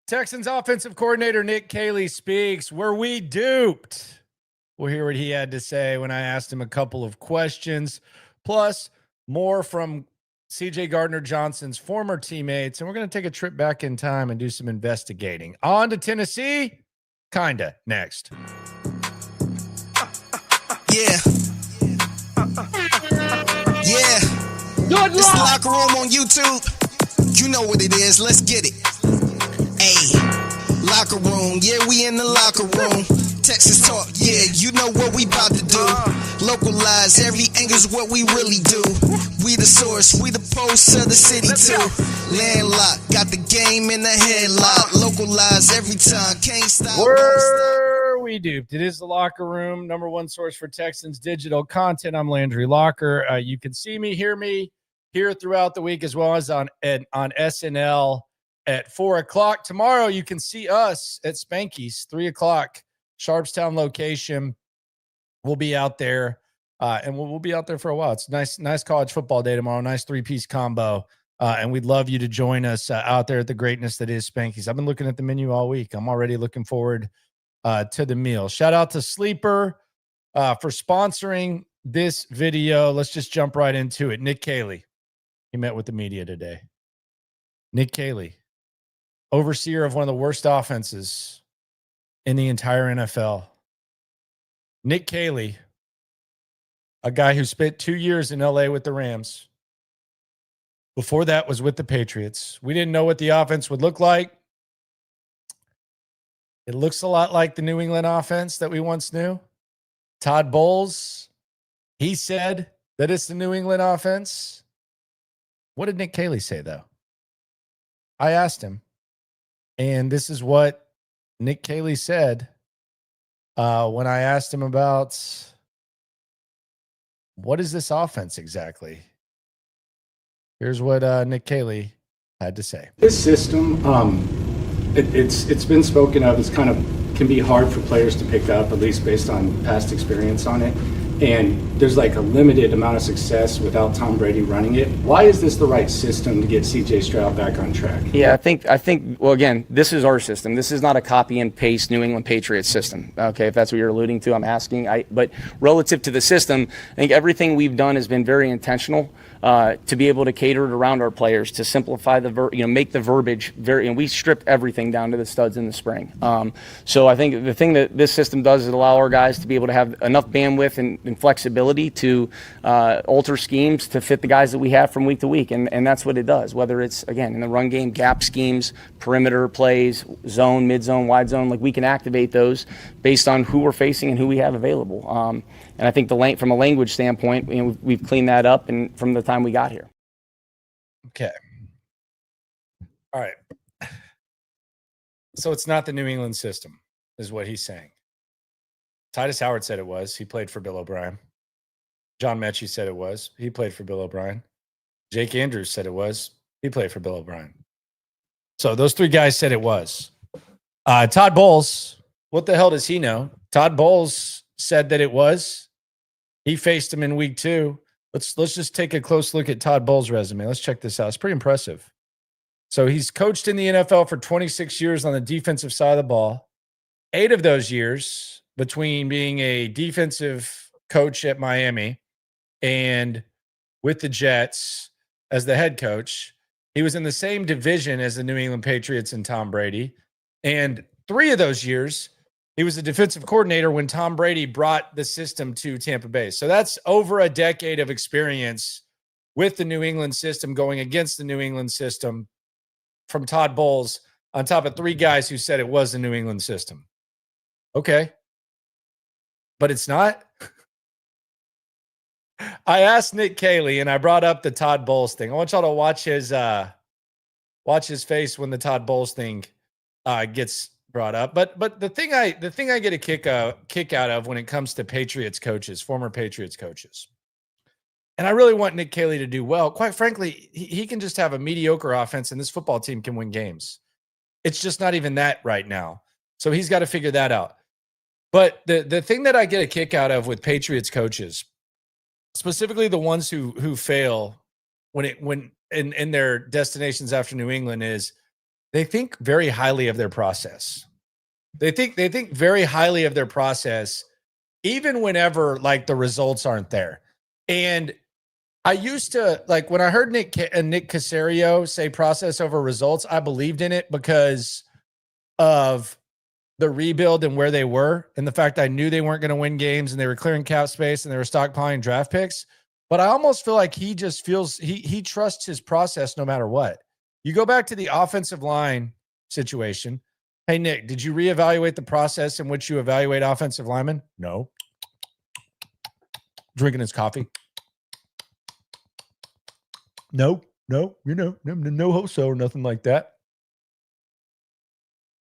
Texans offensive coordinator Nick Caley speaks. Were we duped? We'll hear what he had to say when I asked him a couple of questions, plus more from C.J. Gardner-Johnson's former teammates, and we're going to take a trip back in time and do some investigating. On to Tennessee, kinda, next. Yeah. It's the Locker Room on YouTube. You know what it is. Let's get it. Hey, Locker Room. Yeah, we in the locker room. Texas talk. Yeah, you know what we about to do. Localize every angle's what we really do. We the source. We the pulse of the city too. Landlocked. Got the game in the headlock. Localize every time. Can't stop. Were we duped? It is the Locker Room, number one source for Texans digital content. I'm Landry Locker. You can see me, hear me here throughout the week, as well as on SNL at 4 o'clock. Tomorrow, you can see us at Spanky's, 3 o'clock, Sharpstown location. We'll be out there, and we'll be out there for a while. It's nice college football day tomorrow, nice three-piece combo, and we'd love you to join us out there at the greatness that is Spanky's. I've been looking at the menu all week. I'm already looking forward to the meal. Shout out to Sleeper for sponsoring this video. Let's just jump right into it. Nick Caley. He met with the media today. Nick Caley, overseer of one of the worst offenses in the entire NFL. Nick Caley, a guy who spent 2 years in LA with the Rams. Before that was with the Patriots. We didn't know what the offense would look like. It looks a lot like the New England offense that we once knew. Todd Bowles, he said that it's the New England offense. What did Nick Caley say, though? I asked him, and this is what Nick Caley said when I asked him about what is this offense exactly. Here's what Nick Caley had to say. This system, it's been spoken of as kind of can be hard for players to pick up, at least based on past experience on it. And there's like a limited amount of success without Tom Brady running it. Why is this the right system to get CJ Stroud back on track? Yeah, I think. Well, again, this is our system. This is not a copy and paste New England Patriots system. Okay, if that's what you're alluding to, I'm asking. But relative to the system, I think everything we've done has been very intentional to be able to cater it around our players, to simplify make the verbiage very. And we stripped everything down to the studs in the spring. So I think the thing that this system does is allow our guys to be able to have enough bandwidth and flexibility to alter schemes to fit the guys that we have from week to week. And that's what it does, whether it's, again, in the run game, gap schemes, perimeter plays, zone, mid-zone, wide zone. Like, we can activate those based on who we're facing and who we have available. And I think from a language standpoint, we've cleaned that up and from the time we got here. Okay. All right. So it's not the New England system, is what he's saying. Titus Howard said it was. He played for Bill O'Brien. John Mechie said it was. He played for Bill O'Brien. Jake Andrews said it was. He played for Bill O'Brien. So those three guys said it was. Todd Bowles, what the hell does he know? Todd Bowles said that it was. He faced him in week 2. Let's just take a close look at Todd Bowles' resume. Let's check this out. It's pretty impressive. So he's coached in the NFL for 26 years on the defensive side of the ball. 8 of those years between being a defensive coach at Miami and with the Jets as the head coach. He was in the same division as the New England Patriots and Tom Brady. And 3 of those years, he was a defensive coordinator when Tom Brady brought the system to Tampa Bay. So that's over a decade of experience with the New England system, going against the New England system, from Todd Bowles, on top of 3 guys who said it was the New England system. Okay. But it's not. I asked Nick Caley, and I brought up the Todd Bowles thing. I want y'all to watch his face when the Todd Bowles thing gets brought up. But the thing I get a kick out of when it comes to Patriots coaches, former Patriots coaches, and I really want Nick Caley to do well. Quite frankly, he can just have a mediocre offense, and this football team can win games. It's just not even that right now. So he's got to figure that out. But the thing that I get a kick out of with Patriots coaches, specifically the ones who fail when in their destinations after New England, is they think very highly of their process. They think very highly of their process, even whenever like the results aren't there. And I used to like when I heard Nick Caserio say process over results, I believed in it because of the rebuild and where they were, and the fact I knew they weren't going to win games and they were clearing cap space and they were stockpiling draft picks. But I almost feel like he just feels he trusts his process no matter what. You go back to the offensive line situation. Hey, Nick, did you reevaluate the process in which you evaluate offensive linemen? No. Drinking his coffee. No, no hope so or nothing like that.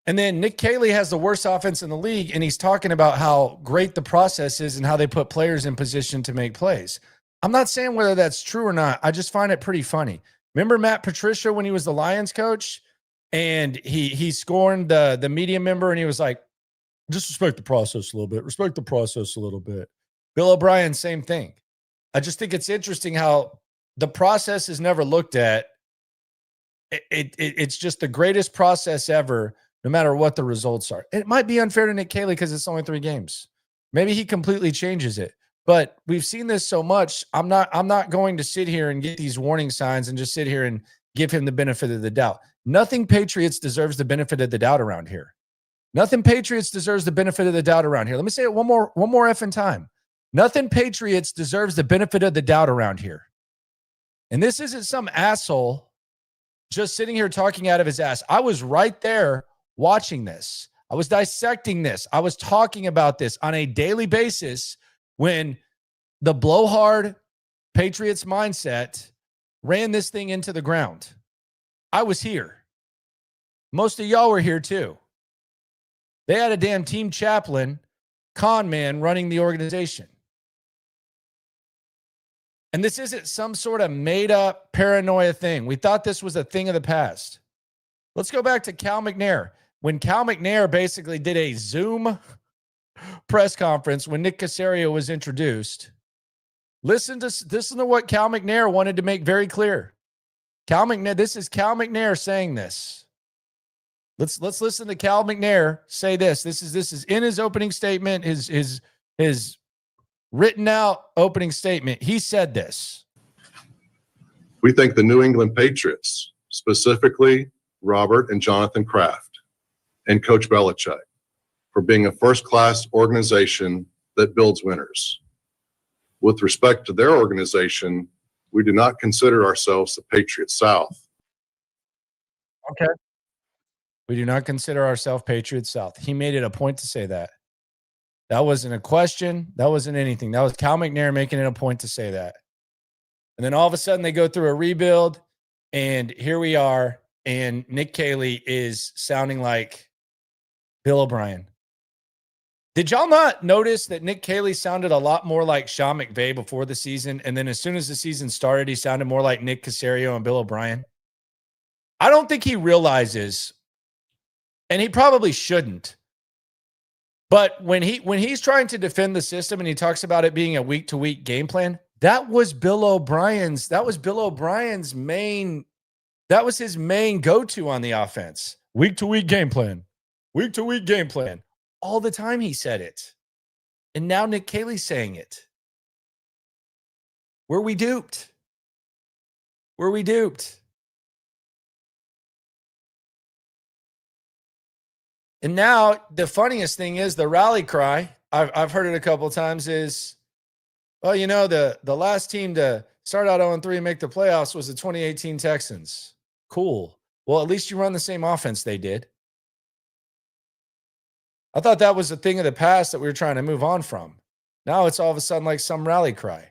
And then Nick Caley has the worst offense in the league, and he's talking about how great the process is and how they put players in position to make plays. I'm not saying whether that's true or not. I just find it pretty funny. Remember Matt Patricia when he was the Lions coach, and he scorned the media member, and he was like, just respect the process a little bit. Respect the process a little bit. Bill O'Brien, same thing. I just think it's interesting how the process is never looked at. It's just the greatest process ever, no matter what the results are. It might be unfair to Nick Caley because it's only 3 games. Maybe he completely changes it. But we've seen this so much. I'm not going to sit here and get these warning signs and just sit here and give him the benefit of the doubt. Nothing Patriots deserves the benefit of the doubt around here. Nothing Patriots deserves the benefit of the doubt around here. Let me say it one more effing time. Nothing Patriots deserves the benefit of the doubt around here. And this isn't some asshole just sitting here talking out of his ass. I was right there watching this. I was dissecting this. I was talking about this on a daily basis when the blowhard Patriots mindset ran this thing into the ground. I was here. Most of y'all were here too. They had a damn team chaplain, con man, running the organization. And this isn't some sort of made-up paranoia thing. We thought this was a thing of the past. Let's go back to Cal McNair. When Cal McNair basically did a Zoom press conference when Nick Caserio was introduced, listen to what Cal McNair wanted to make very clear. Cal McNair, this is Cal McNair saying this. Let's listen to Cal McNair say this. This is in his opening statement, his written out opening statement. He said this. We thank the New England Patriots, specifically Robert and Jonathan Kraft and Coach Belichick, for being a first-class organization that builds winners. With respect to their organization, we do not consider ourselves the Patriot South. Okay. We do not consider ourselves Patriot South. He made it a point to say that. That wasn't a question. That wasn't anything. That was Cal McNair making it a point to say that. And then all of a sudden they go through a rebuild, and here we are, and Nick Caley is sounding like Bill O'Brien. Did y'all not notice that Nick Caley sounded a lot more like Sean McVay before the season, and then as soon as the season started, he sounded more like Nick Caserio and Bill O'Brien? I don't think he realizes, and he probably shouldn't, but when he's trying to defend the system and he talks about it being a week-to-week game plan, that was Bill O'Brien's main, that was his main go-to on the offense. Week-to-week game plan. Week-to-week game plan. All the time he said it. And now Nick Caley's saying it. Were we duped? Were we duped? And now the funniest thing is the rally cry, I've heard it a couple of times, is, well, you know, the last team to start out 0-3 and make the playoffs was the 2018 Texans. Cool. Well, at least you run the same offense they did. I thought that was a thing of the past that we were trying to move on from. Now it's all of a sudden like some rally cry.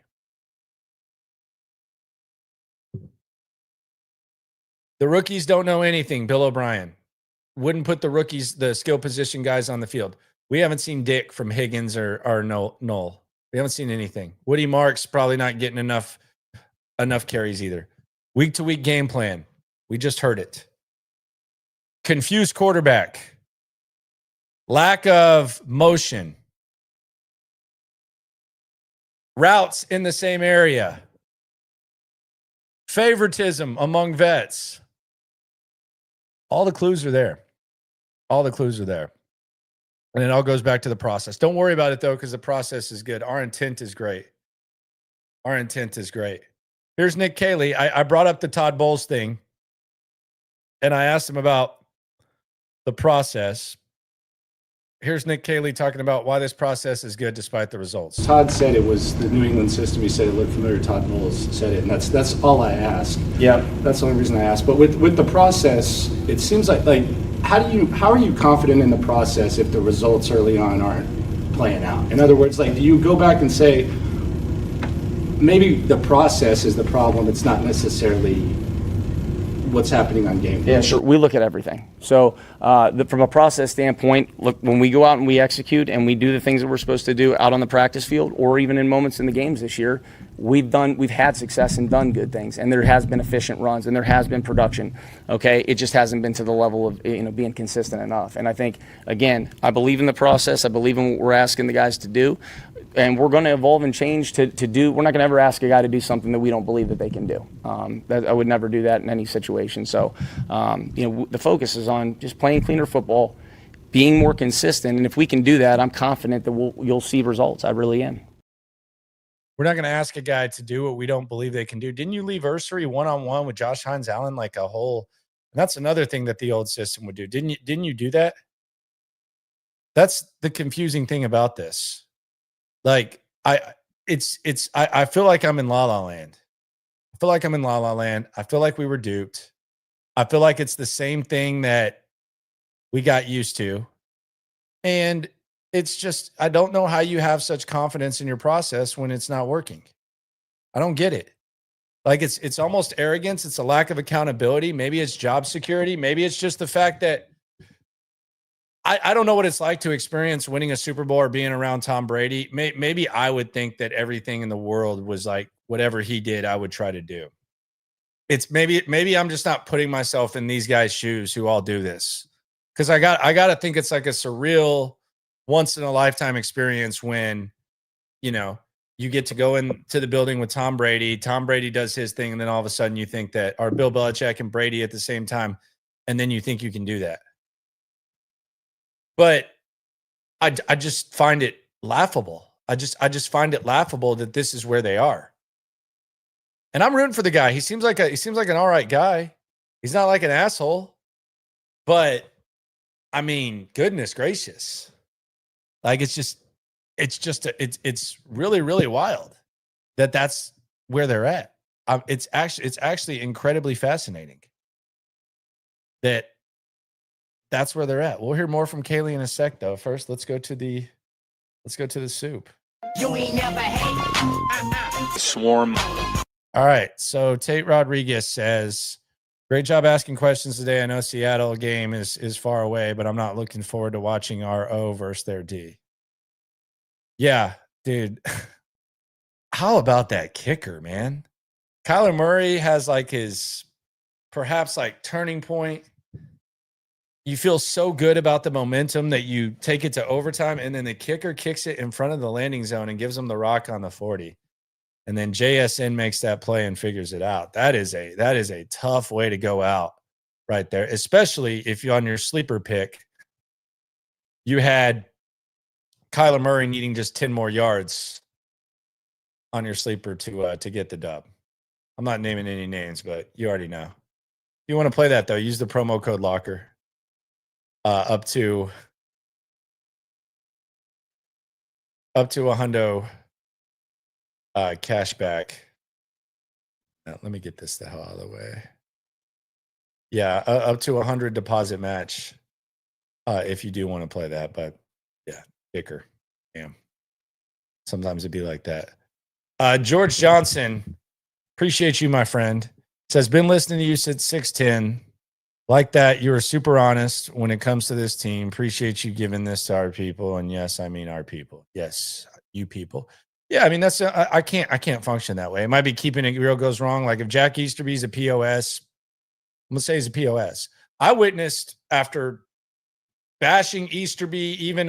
The rookies don't know anything, Bill O'Brien. Wouldn't put the rookies, the skill position guys on the field. We haven't seen Dick from Higgins or Knoll. We haven't seen anything. Woody Marks probably not getting enough carries either. Week-to-week game plan. We just heard it. Confused quarterback. Lack of motion. Routes in the same area. Favoritism among vets. All the clues are there. All the clues are there. And it all goes back to the process. Don't worry about it, though, because the process is good. Our intent is great. Our intent is great. Here's Nick Caley. I brought up the Todd Bowles thing, and I asked him about the process. Here's Nick Caley talking about why this process is good despite the results. Todd said it was the New England system. He said it looked familiar. Todd Bowles said it, and that's all I asked. Yeah. That's the only reason I asked. But with the process, it seems like how are you confident in the process if the results early on aren't playing out? In other words, do you go back and say maybe the process is the problem, it's not necessarily what's happening on game day? Yeah, sure. We look at everything. So from a process standpoint, look, when we go out and we execute and we do the things that we're supposed to do out on the practice field or even in moments in the games this year, we've had success and done good things, and there has been efficient runs and there has been production. Okay, it just hasn't been to the level of being consistent enough. And I think, again, I believe in the process. I believe in what we're asking the guys to do, and we're going to evolve and change to do. We're not going to ever ask a guy to do something that we don't believe that they can do. I would never do that in any situation. So the focus is on just playing cleaner football, being more consistent, and if we can do that, I'm confident that you'll see results. I really am. We're not going to ask a guy to do what we don't believe they can do. Didn't you leave Ursery one-on-one with Josh Hines-Allen like a whole? And that's another thing that the old system would do. Didn't you do that? That's the confusing thing about this. I feel like I'm in La La Land. I feel like I'm in La La Land. I feel like we were duped. I feel like it's the same thing that we got used to. And it's just, I don't know how you have such confidence in your process when it's not working. I don't get it. It's almost arrogance. It's a lack of accountability. Maybe it's job security. Maybe it's just the fact that I don't know what it's like to experience winning a Super Bowl or being around Tom Brady. Maybe I would think that everything in the world was like whatever he did, I would try to do. It's maybe I'm just not putting myself in these guys' shoes who all do this. Because I got to think it's like a surreal, once in a lifetime experience when, you get to go into the building with Tom Brady. Tom Brady does his thing, and then all of a sudden you think that, or Bill Belichick and Brady at the same time, and then you think you can do that. But I just find it laughable. I just find it laughable that this is where they are. And I'm rooting for the guy. He seems like an all right guy. He's not like an asshole. But I mean, goodness gracious. It's really, really wild that that's where they're at. It's actually incredibly fascinating that that's where they're at. We'll hear more from Caley in a sec, though. First, let's go to the soup. You ain't never hate. Swarm. All right. So Tate Rodriguez says, great job asking questions today. I know Seattle game is far away, but I'm not looking forward to watching our O versus their D. Yeah, dude. How about that kicker, man? Kyler Murray has his perhaps turning point. You feel so good about the momentum that you take it to overtime, and then the kicker kicks it in front of the landing zone and gives them the rock on the 40. And then JSN makes that play and figures it out. That is a tough way to go out right there, especially if you're on your sleeper pick. You had Kyler Murray needing just 10 more yards on your sleeper to get the dub. I'm not naming any names, but you already know. If you want to play that, though, use the promo code LOCKER. Up to a hundo cashback. Now, let me get this the hell out of the way. Yeah, up to 100 deposit match if you do want to play that. But yeah, kicker. Damn. Sometimes it'd be like that. George Johnson, appreciate you, my friend. Says, been listening to you since 6'10". Like that, you were super honest when it comes to this team. Appreciate you giving this to our people. And yes, I mean our people. Yes, you people. Yeah, I mean that's I can't function that way. It might be keeping it real goes wrong. Like if Jack Easterby's a POS, I'm gonna say he's a POS. I witnessed after bashing Easterby, even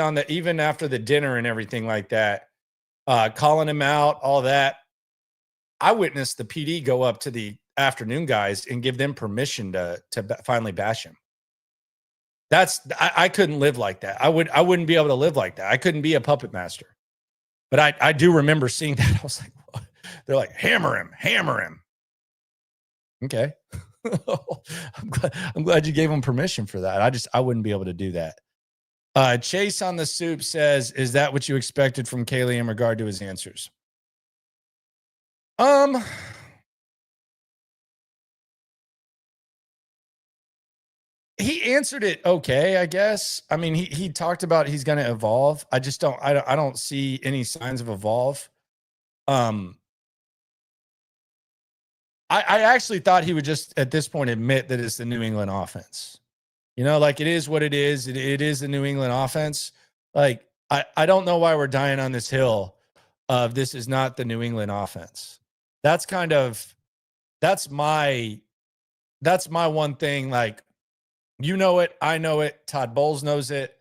after the dinner and everything like that, calling him out, all that. I witnessed the PD go up to the afternoon guys and give them permission to finally bash him. I couldn't live like that. I wouldn't be able to live like that. I couldn't be a puppet master. But I do remember seeing that. I was like, what? They're like, hammer him. Okay. I'm glad you gave him permission for that. I wouldn't be able to do that. Chase on the soup says, is that what you expected from Caley in regard to his answers? He answered it okay, I guess. I mean, he talked about he's going to evolve. I don't see any signs of evolve. I actually thought he would just at this point admit that it's the New England offense. You know, like it is what it is. It is the New England offense. Like I don't know why we're dying on this hill of this is not the New England offense. That's my one thing. Like, you know it, I know it, Todd Bowles knows it,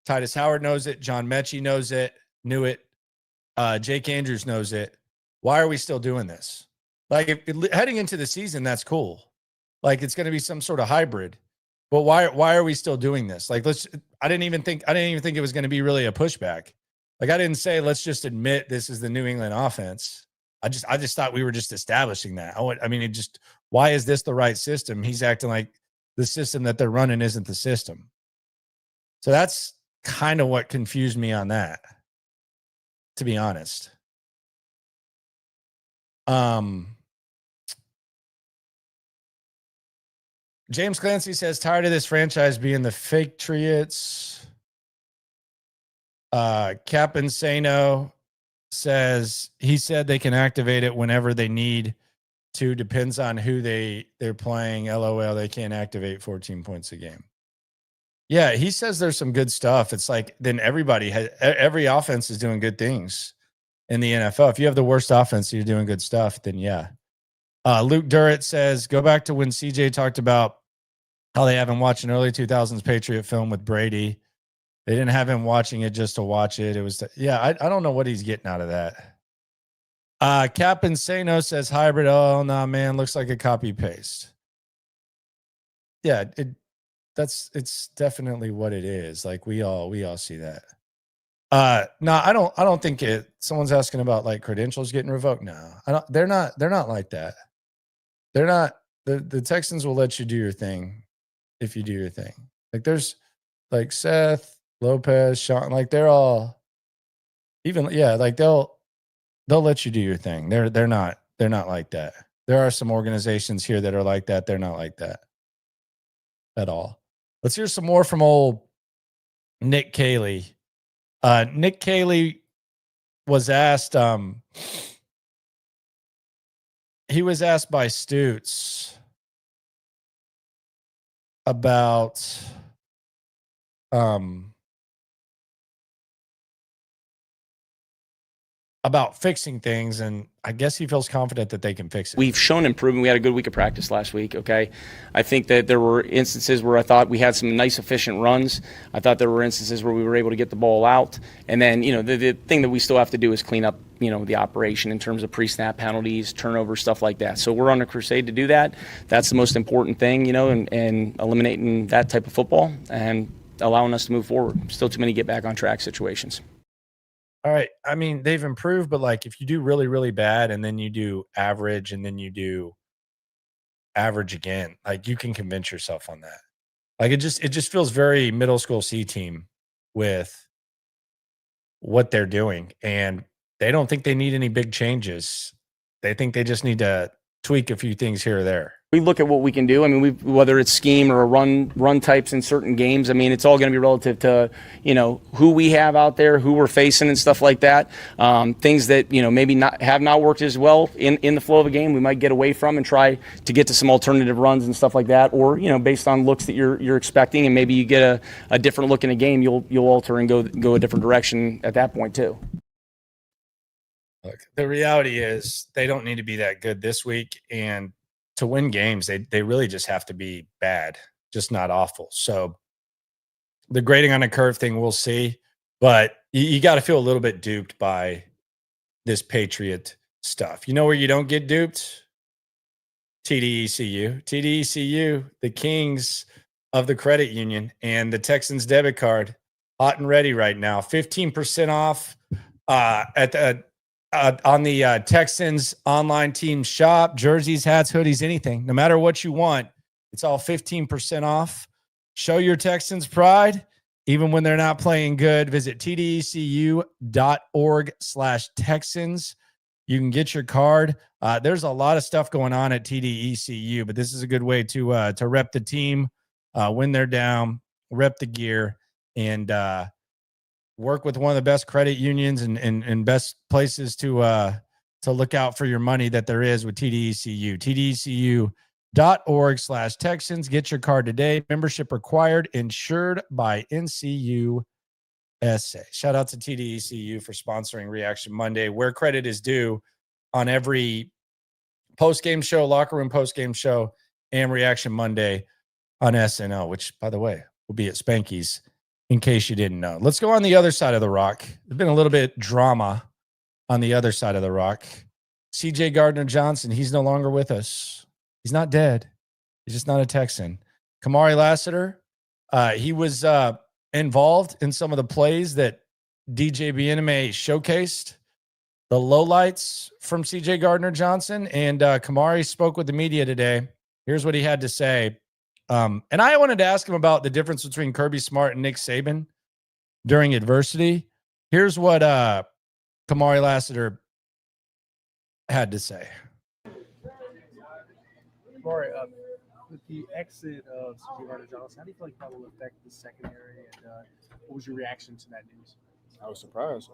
Titus Howard knows it, John Mechie knows it, knew it, Jake Andrews knows it. Why are we still doing this? Like, heading into the season, that's cool. Like, it's going to be some sort of hybrid. But why are we still doing this? Like, I didn't even think it was going to be really a pushback. Like, I didn't say let's just admit this is the New England offense. I just thought we were just establishing that. Why is this the right system? He's acting like the system that they're running isn't the system. So that's kind of what confused me on that, to be honest. James Clancy says, tired of this franchise being the fake Patriots. Cap Insano says he said they can activate it whenever they need to. Depends on who they're playing. LOL, they can't activate 14 points a game. Yeah, he says there's some good stuff. It's like then every offense is doing good things in the NFL. If you have the worst offense, you're doing good stuff, then yeah. Luke Durrett says, go back to when CJ talked about how they haven't watched an early 2000s Patriot film with Brady. They didn't have him watching it just to watch it. It was, I don't know what he's getting out of that. Cap Insano says hybrid. Oh, no, man, looks like a copy paste. Yeah, it's definitely what it is. Like we all see that. No, I don't think it. Someone's asking about like credentials getting revoked. No, they're not like that. They're not. The Texans will let you do your thing if you do your thing. Like there's like Seth, Lopez, Sean, like they're all even, like they'll let you do your thing. They're not like that. There are some organizations here that are like that. They're not like that at all. Let's hear some more from old Nick Caley. Nick Caley was asked, he was asked by Stoots about fixing things, and I guess he feels confident that they can fix it. We've shown improvement. We had a good week of practice last week, okay? I think that there were instances where I thought we had some nice, efficient runs. I thought there were instances where we were able to get the ball out. And then, the thing that we still have to do is clean up, the operation in terms of pre-snap penalties, turnover, stuff like that. So we're on a crusade to do that. That's the most important thing, and eliminating that type of football and allowing us to move forward. Still too many get back on track situations. All right. I mean, they've improved, but like if you do really, really bad and then you do average and then you do average again, like you can convince yourself on that. Like it just feels very middle school C team with what they're doing. And they don't think they need any big changes. They think they just need to tweak a few things here or there. We look at what we can do. I mean, whether it's scheme or run types in certain games. I mean, it's all going to be relative to who we have out there, who we're facing, and stuff like that. Things that maybe have not worked as well in the flow of a game, we might get away from and try to get to some alternative runs and stuff like that. Or based on looks that you're expecting, and maybe you get a different look in a game, you'll alter and go a different direction at that point too. Look, the reality is they don't need to be that good this week, and to win games, they really just have to be bad, just not awful. So the grading on a curve thing, we'll see. But you got to feel a little bit duped by this Patriot stuff. You know where you don't get duped? TDECU. TDECU, the Kings of the credit union, and the Texans debit card, hot and ready right now. 15% off on the Texans online team shop. Jerseys, hats, hoodies, anything. No matter what you want, it's all 15% off. Show your Texans pride, even when they're not playing good. Visit tdecu.org/Texans. You can get your card. There's a lot of stuff going on at TDECU, but this is a good way to rep the team when they're down, rep the gear, and work with one of the best credit unions and best places to look out for your money that there is with TDECU. TDECU.org/Texans. Get your card today. Membership required. Insured by NCU. Shout out to TDECU for sponsoring Reaction Monday, where credit is due on every post-game show, locker room post-game show, and Reaction Monday on SNL, which, by the way, will be at Spanky's, in case you didn't know. Let's go on the other side of the rock. There's been a little bit drama on the other side of the rock. CJ Gardner-Johnson, he's no longer with us. He's not dead. He's just not a Texan. Kamari Lassiter, he was involved in some of the plays that DJ Bieneme showcased, the lowlights from CJ Gardner-Johnson, and Kamari spoke with the media today. Here's what he had to say. And I wanted to ask him about the difference between Kirby Smart and Nick Saban during adversity. Here's what Kamari Lassiter had to say. Kamari, with the exit of CJ Gardner-Johnson, how do you feel like that will affect the secondary, and what was your reaction to that news? I was surprised.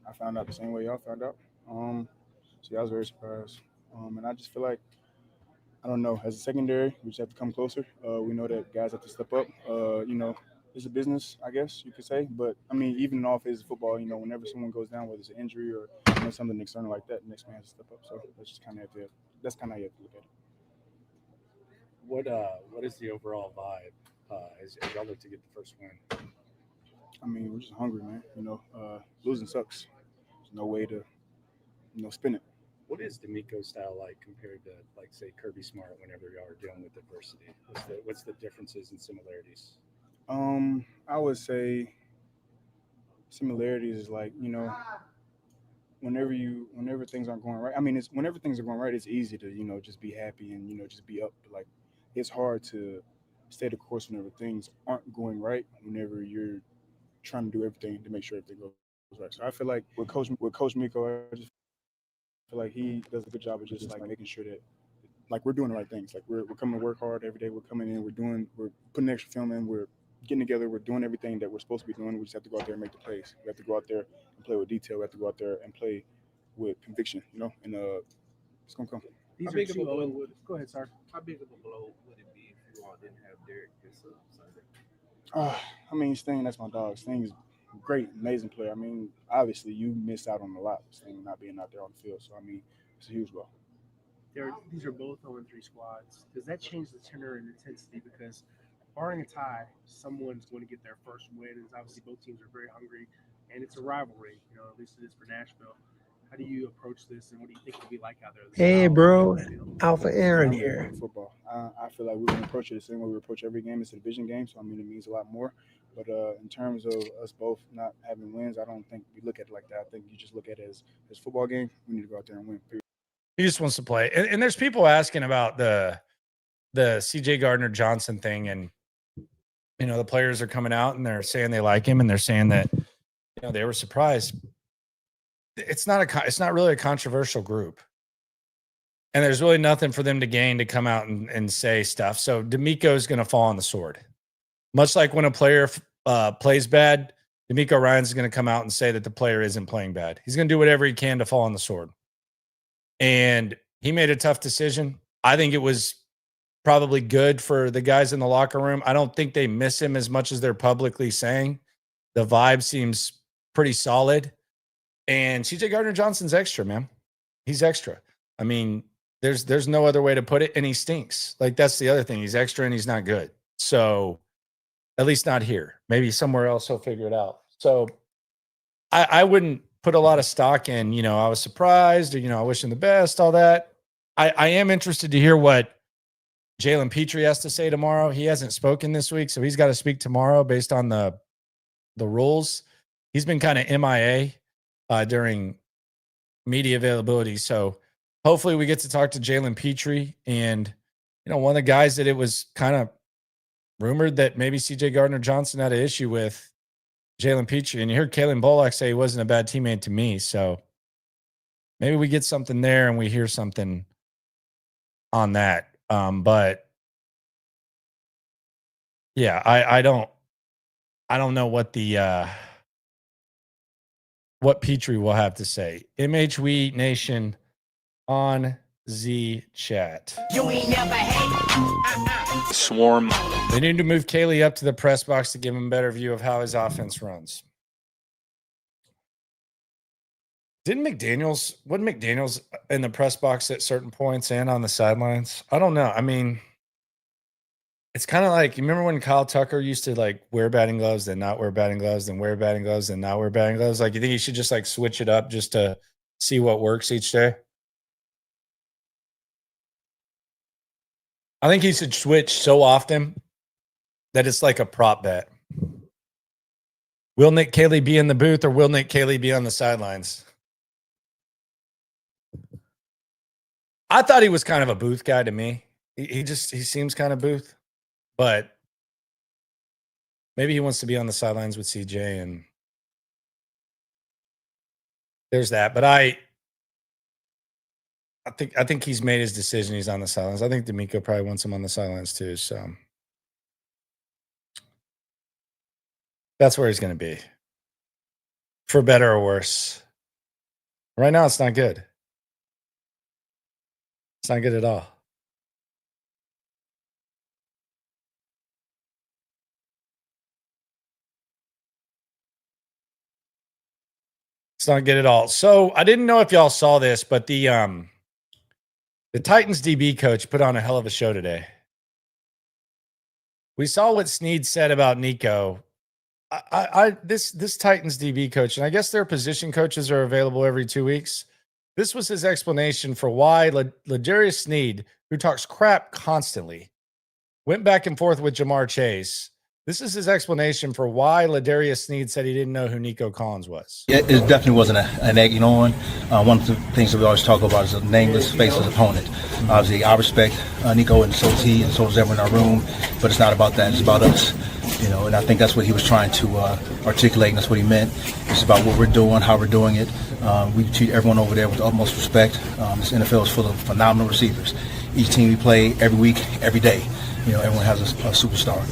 I found out the same way y'all found out. So yeah, I was very surprised. And I just feel like, I don't know, as a secondary, we just have to come closer. We know that guys have to step up. It's a business, I guess you could say. But, I mean, even in all-phases of football, whenever someone goes down, whether it's an injury or something external like that, the next man has to step up. So that's just kind of how you have to look at it. What is the overall vibe as y'all look to get the first win? I mean, we're just hungry, man. Losing sucks. There's no way to, spin it. What is D'Amico's style like compared to, like, say, Kirby Smart whenever y'all are dealing with adversity? What's the differences and similarities? I would say similarities is like, whenever things aren't going right. I mean, whenever things are going right, it's easy to, just be happy and, just be up. But, like, it's hard to stay the course whenever things aren't going right, whenever you're trying to do everything to make sure everything goes right. So I feel like with Coach Miko, I just feel like he does a good job of just like making sure that like we're doing the right things. Like we're coming to work hard every day. We're coming in. We're putting extra film in. We're getting together. We're doing everything that we're supposed to be doing. We just have to go out there and make the plays. We have to go out there and play with detail. We have to go out there and play with conviction. And it's gonna come. These are two old. Go ahead, sir. How big of a blow would it be if you all didn't have Derek this Sunday? I mean, Sting, that's my dog. Sting's a great, amazing player. I mean, obviously, you miss out on a lot with Sting not being out there on the field. So, I mean, it's a huge blow. These are both 0-3 squads. Does that change the tenor and intensity? Because barring a tie, someone's going to get their first win. And obviously, both teams are very hungry, and it's a rivalry. At least it is for Nashville. How do you approach this, and what do you think it'll be like out there? Hey, bro, Alpha Aaron here. Football. I feel like we're going to approach it the same way we approach every game. It's a division game, so I mean it means a lot more. But in terms of us both not having wins, I don't think we look at it like that. I think you just look at it as football game. We need to go out there and win. Period. He just wants to play, and there's people asking about the CJ Gardner-Johnson thing, and the players are coming out and they're saying they like him, and they're saying that they were surprised. It's not really a controversial group, and there's really nothing for them to gain to come out and say stuff. So D'Amico's going to fall on the sword, much like when a player plays bad. D'Amico Ryans is going to come out and say that the player isn't playing bad. He's going to do whatever he can to fall on the sword, and he made a tough decision. I think it was probably good for the guys in the locker room. I don't think they miss him as much as they're publicly saying. The vibe seems pretty solid. And CJ Gardner-Johnson's extra, man. He's extra. I mean, there's no other way to put it, and he stinks. Like, that's the other thing. He's extra, and he's not good. So, at least not here. Maybe somewhere else he'll figure it out. So, I wouldn't put a lot of stock in, I was surprised, or, I wish him the best, all that. I am interested to hear what Jalen Petrie has to say tomorrow. He hasn't spoken this week, so he's got to speak tomorrow based on the rules. He's been kind of MIA during media availability. So hopefully we get to talk to Jalen Petrie. And, one of the guys that it was kind of rumored that maybe CJ Gardner-Johnson had an issue with, Jalen Petrie. And you heard Kalen Bolak say he wasn't a bad teammate to me. So maybe we get something there and we hear something on that. But yeah, I don't know what what Petrie will have to say. MHW Nation on Z chat. You ain't never hate. Swarm. They need to move Caley up to the press box to give him a better view of how his offense runs. Wasn't McDaniels in the press box at certain points and on the sidelines? I don't know. I mean, it's kind of like, you remember when Kyle Tucker used to like wear batting gloves, then not wear batting gloves, then wear batting gloves, then not wear batting gloves? Like, you think he should just like switch it up just to see what works each day? I think he should switch so often that it's like a prop bet. Will Nick Caley be in the booth or will Nick Caley be on the sidelines? I thought he was kind of a booth guy to me. He seems kind of booth, but maybe he wants to be on the sidelines with CJ, and there's that. But I think he's made his decision. He's on the sidelines. I think D'Amico probably wants him on the sidelines too. So that's where he's going to be, for better or worse. Right now, it's not good. It's not good at all. It's not good at all. So I didn't know if y'all saw this, but the Titans DB coach put on a hell of a show today. We saw what Snead said about Nico. This Titans DB coach, and I guess their position coaches are available every 2 weeks. This was his explanation for why Ladarius Snead, who talks crap constantly, went back and forth with Jamar Chase. This is his explanation for why Ladarius Snead said he didn't know who Nico Collins was. It definitely wasn't an egging on. One of the things that we always talk about is a nameless, faceless opponent. Obviously, I respect Nico, and so does he, and so does everyone in our room. But it's not about that. It's about us. And I think that's what he was trying to articulate, and that's what he meant. It's about what we're doing, how we're doing it. We treat everyone over there with the utmost respect. This NFL is full of phenomenal receivers. Each team we play every week, every day. Everyone has a superstar.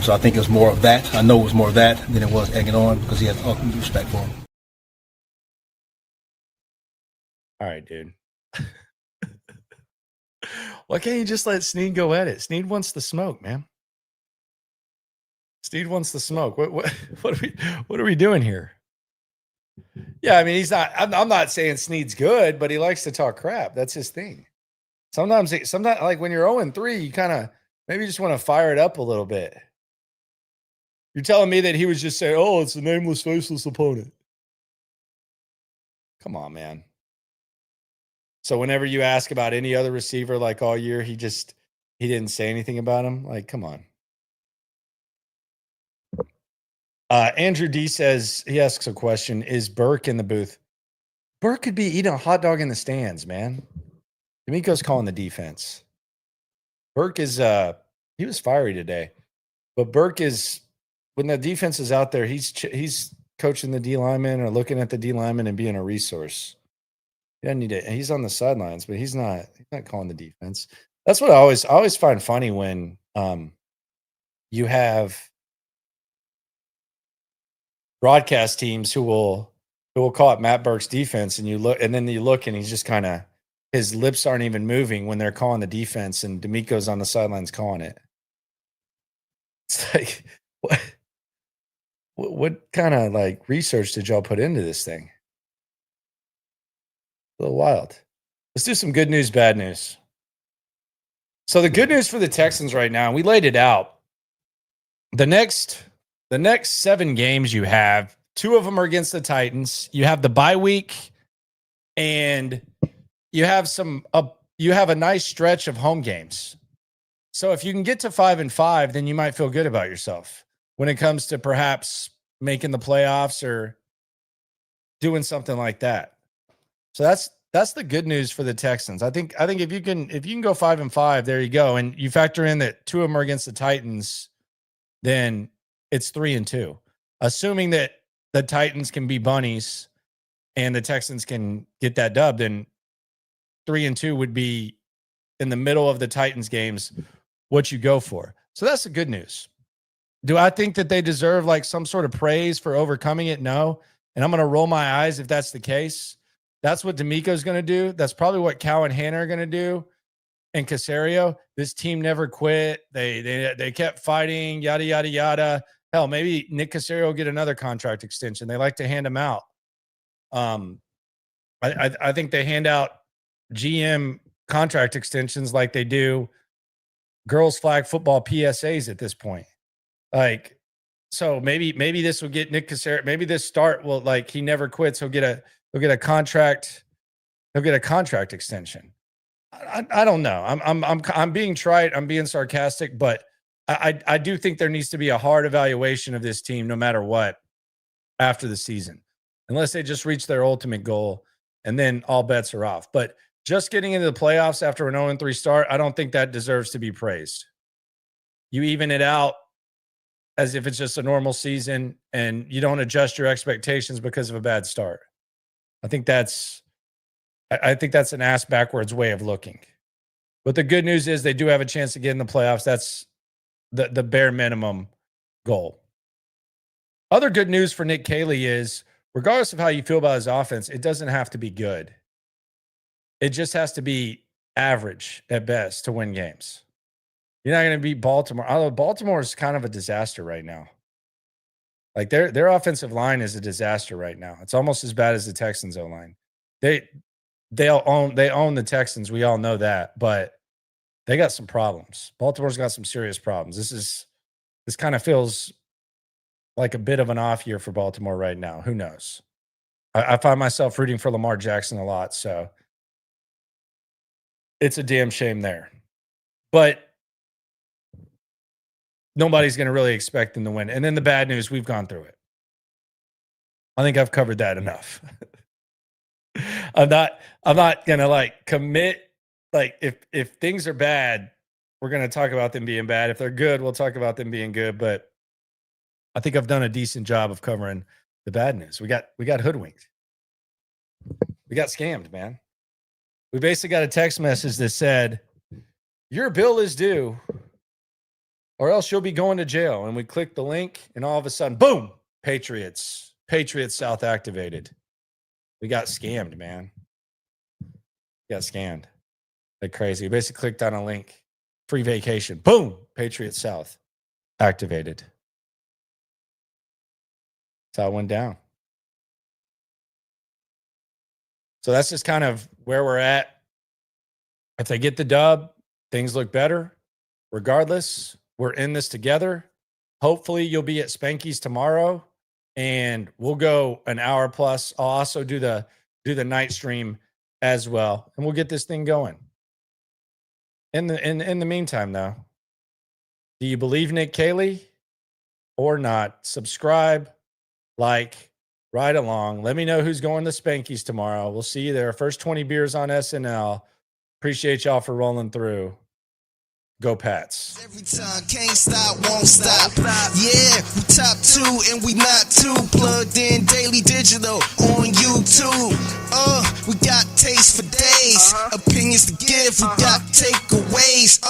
So I think it was more of that. I know it was more of that than it was egging on, because he had ultimate respect for him. All right, dude. Why can't you just let Snead go at it? Snead wants the smoke, man. Snead wants the smoke. What are we doing here? Yeah, I mean, he's not. I'm not saying Snead's good, but he likes to talk crap. That's his thing. Sometimes, like when you're 0-3, you kind of maybe just want to fire it up a little bit. You're telling me that he was just saying, "Oh, it's a nameless, faceless opponent." Come on, man. So whenever you ask about any other receiver, like all year, he didn't say anything about him. Like, come on. Andrew D says, he asks a question: is Burke in the booth? Burke could be eating a hot dog in the stands, man. D'Amico's calling the defense. Burke is he was fiery today, but Burke is, when the defense is out there, he's coaching the D lineman or looking at the D lineman and being a resource. He doesn't need it. He's on the sidelines, but he's not calling the defense. That's what I always find funny when you have broadcast teams who will call it Matt Burke's defense, and then you look and he's just kind of, his lips aren't even moving when they're calling the defense, and D'Amico's on the sidelines calling it. It's like, what kind of like research did y'all put into this thing? A little wild. Let's do some good news, bad news. So the good news for the Texans right now, we laid it out. The next 7 games you have, 2 of them are against the Titans. You have the bye week, and you have you have a nice stretch of home games. So if you can get to 5-5, then you might feel good about yourself when it comes to perhaps making the playoffs or doing something like that. So that's the good news for the Texans. I think if you can go 5-5, there you go. And you factor in that 2 of them are against the Titans, then it's 3-2. Assuming that the Titans can be bunnies and the Texans can get that dub, then 3-2 would be in the middle of the Titans games what you go for. So that's the good news. Do I think that they deserve like some sort of praise for overcoming it? No. And I'm going to roll my eyes if that's the case. That's what D'Amico's going to do. That's probably what Cal and Hannah are going to do. And Caserio, this team never quit. They kept fighting, yada, yada, yada. Hell, maybe Nick Caserio will get another contract extension. They like to hand them out. I think they hand out GM contract extensions like they do girls flag football PSAs at this point. Like, so maybe this will get Nick Caserio. Maybe this start will, like, he never quits. He'll get a contract. He'll get a contract extension. I don't know. I'm being trite. I'm being sarcastic, but I do think there needs to be a hard evaluation of this team, no matter what, after the season, unless they just reach their ultimate goal, and then all bets are off. But just getting into the playoffs after an 0-3 start, I don't think that deserves to be praised. You even it out as if it's just a normal season, and you don't adjust your expectations because of a bad start. I think that's an ass backwards way of looking. But the good news is they do have a chance to get in the playoffs. That's the bare minimum goal. Other good news for Nick Caley is, regardless of how you feel about his offense, it doesn't have to be good. It just has to be average at best to win games. You're not going to beat Baltimore. Although Baltimore is kind of a disaster right now. Like their offensive line is a disaster right now. It's almost as bad as the Texans' O-line. They own the Texans. We all know that, but they got some problems. Baltimore's got some serious problems. This kind of feels like a bit of an off year for Baltimore right now. Who knows? I find myself rooting for Lamar Jackson a lot, so it's a damn shame there. But nobody's going to really expect them to win. And then the bad news, we've gone through it. I think I've covered that enough. I'm not going to like commit. Like if things are bad, we're going to talk about them being bad. If they're good, we'll talk about them being good. But I think I've done a decent job of covering the bad news. We got hoodwinked. We got scammed, man. We basically got a text message that said, your bill is due, or else you'll be going to jail. And we clicked the link, and all of a sudden, boom, Patriots South activated. We got scammed, man. We got scammed. Like crazy. We basically clicked on a link, free vacation. Boom, Patriots South activated. That's how it went down. So that's just kind of where we're at. If they get the dub, things look better. Regardless, we're in this together. Hopefully you'll be at Spanky's tomorrow, and we'll go an hour plus. I'll also do the night stream as well, and we'll get this thing going. In the meantime, though, do you believe Nick Caley or not? Subscribe, like, right along. Let me know who's going to Spanky's tomorrow. We'll see you there. First 20 beers on SNL. Appreciate y'all for rolling through. Go Pats. Every time, can't stop, won't stop. Yeah, we top 2 and we not too. Plugged in daily digital on YouTube. We got taste for days. Opinions to give, we got takeaways.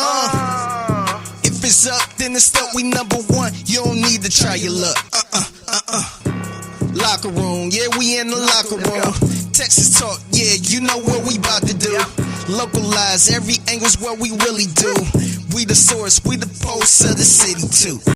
If it's up, then it's up. We number 1. You don't need to try your luck. Locker room, yeah, we in the locker room. Texas talk, yeah, you know what we about to do. Localize, every angle's what we really do. We the source, we the pulse of the city too.